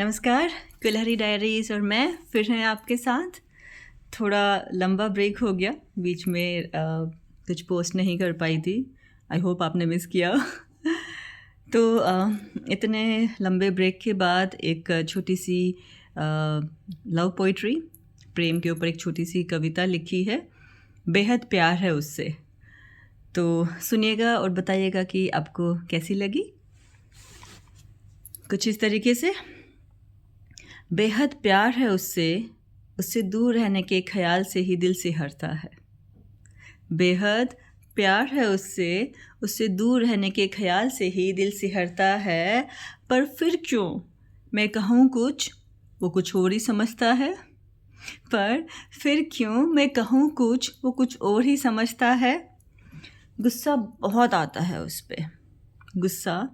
नमस्कार, कुल्हारी डायरीज़ और मैं फिर हैं आपके साथ। थोड़ा लंबा ब्रेक हो गया, बीच में कुछ पोस्ट नहीं कर पाई थी। आई होप आपने मिस किया। तो इतने लंबे ब्रेक के बाद एक छोटी सी लव पोइट्री, प्रेम के ऊपर एक छोटी सी कविता लिखी है। बेहद प्यार है उससे, तो सुनिएगा और बताइएगा कि आपको कैसी लगी। कुछ इस तरीके से। बेहद प्यार है उससे, उससे दूर रहने के ख्याल से ही दिल सिहरता है। बेहद प्यार है उससे, उससे दूर रहने के ख्याल से ही दिल सिहरता है। पर फिर क्यों मैं कहूँ कुछ, वो कुछ और ही समझता है। पर फिर क्यों मैं कहूँ कुछ, वो कुछ और ही समझता है। गुस्सा बहुत आता है उस पे, गुस्सा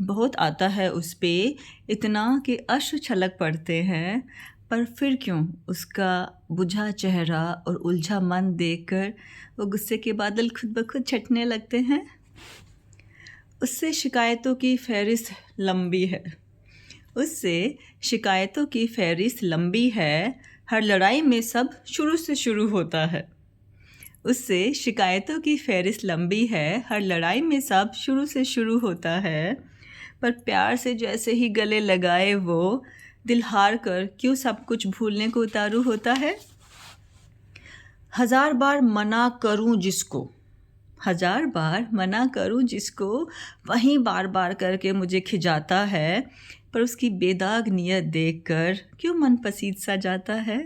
बहुत आता है उस पे, इतना कि अश्रु छलक पड़ते हैं। पर फिर क्यों उसका बुझा चेहरा और उलझा मन देखकर वो गुस्से के बादल खुद ब खुद छटने लगते हैं। उससे शिकायतों की फहरिस्त लंबी है, उससे शिकायतों की फहरिस्त लंबी है। हर लड़ाई में सब शुरू से शुरू होता है। उससे शिकायतों की फहरिस्त लंबी है, हर लड़ाई में सब शुरू से शुरू होता है। पर प्यार से जैसे ही गले लगाए वो, दिल हार कर क्यों सब कुछ भूलने को उतारू होता है। हजार बार मना करूं जिसको, हजार बार मना करूं जिसको, वहीं बार बार करके मुझे खिजाता है। पर उसकी बेदाग नियत देखकर क्यों मन पसीज सा जाता है।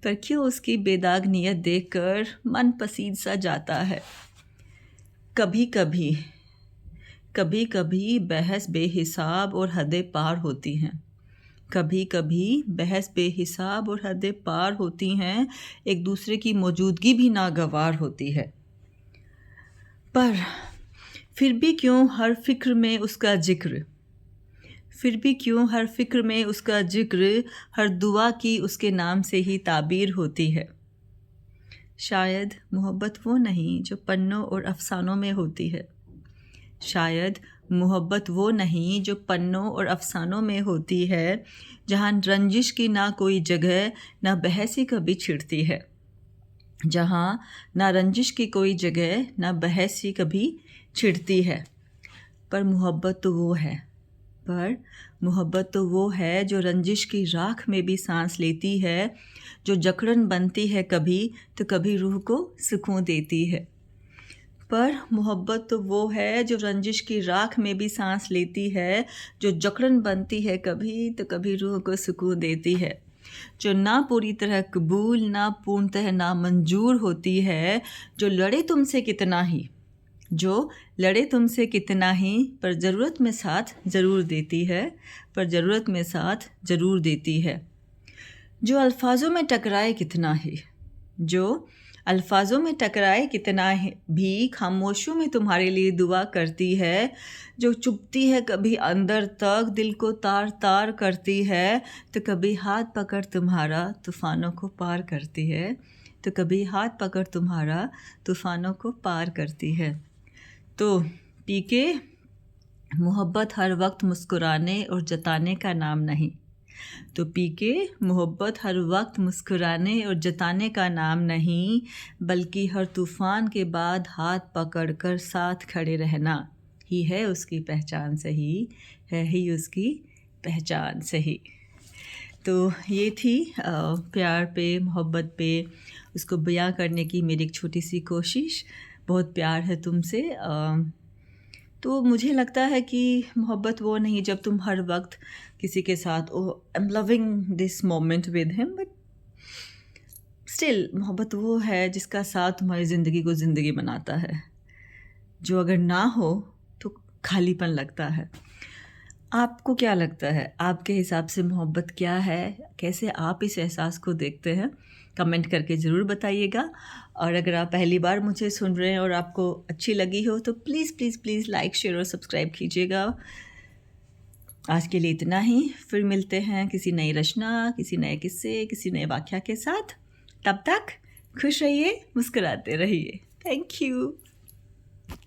पर क्यों उसकी बेदाग नियत देखकर मन पसीज सा जाता है। कभी कभी कभी कभी बहस बेहिसाब और हदें पार होती हैं। कभी कभी बहस बेहिसाब और हदें पार होती हैं। एक दूसरे की मौजूदगी भी नागवार होती है। पर फिर भी क्यों हर फिक्र में उसका जिक्र, फिर भी क्यों हर फिक्र में उसका जिक्र, हर दुआ की उसके नाम से ही ताबीर होती है। शायद मोहब्बत वो नहीं जो पन्नों और अफसानों में होती है। शायद मोहब्बत वो नहीं जो पन्नों और अफसानों में होती है, जहाँ रंजिश की ना कोई जगह, ना बहस ही कभी छिड़ती है। जहाँ ना रंजिश की कोई जगह, ना बहस ही कभी छिड़ती है। पर मोहब्बत तो वो है, पर मोहब्बत तो वो है जो रंजिश की राख में भी सांस लेती है, जो जकड़न बनती है कभी तो कभी रूह को सुकून देती है। पर मोहब्बत तो वो है जो रंजिश की राख में भी सांस लेती है, जो जकड़न बनती है कभी तो कभी रूह को सुकून देती है, जो ना पूरी तरह कबूल ना पूर्णतः ना मंजूर होती है, जो लड़े तुमसे कितना ही, जो लड़े तुमसे कितना ही, पर ज़रूरत में साथ ज़रूर देती है, पर ज़रूरत में साथ ज़रूर देती है। जो अल्फाजों में टकराए कितना ही, जो अल्फाजों में टकराए कितना भी, खामोशियों में तुम्हारे लिए दुआ करती है। जो चुभती है कभी अंदर तक, दिल को तार तार करती है, तो कभी हाथ पकड़ तुम्हारा तूफ़ानों को पार करती है, तो कभी हाथ पकड़ तुम्हारा तूफ़ानों को पार करती है। तो पीके, मोहब्बत हर वक्त मुस्कुराने और जताने का नाम नहीं। तो पीके, मोहब्बत हर वक्त मुस्कुराने और जताने का नाम नहीं, बल्कि हर तूफ़ान के बाद हाथ पकड़कर साथ खड़े रहना ही है उसकी पहचान सही, है ही उसकी पहचान सही। तो ये थी प्यार पे, मोहब्बत पे उसको बयां करने की मेरी एक छोटी सी कोशिश। बहुत प्यार है तुमसे। तो मुझे लगता है कि मोहब्बत वो नहीं जब तुम हर वक्त किसी के साथ oh I am loving this moment with him, but still मोहब्बत वो है जिसका साथ तुम्हारी ज़िंदगी को ज़िंदगी बनाता है, जो अगर ना हो तो खालीपन लगता है। आपको क्या लगता है? आपके हिसाब से मोहब्बत क्या है? कैसे आप इस एहसास को देखते हैं? कमेंट करके ज़रूर बताइएगा। और अगर आप पहली बार मुझे सुन रहे हैं और आपको अच्छी लगी हो तो please please please like, share और सब्सक्राइब कीजिएगा। आज के लिए इतना ही। फिर मिलते हैं किसी नई रचना, किसी नए किस्से, किसी नए वाक़या के साथ। तब तक खुश रहिए, मुस्कुराते रहिए। Thank you.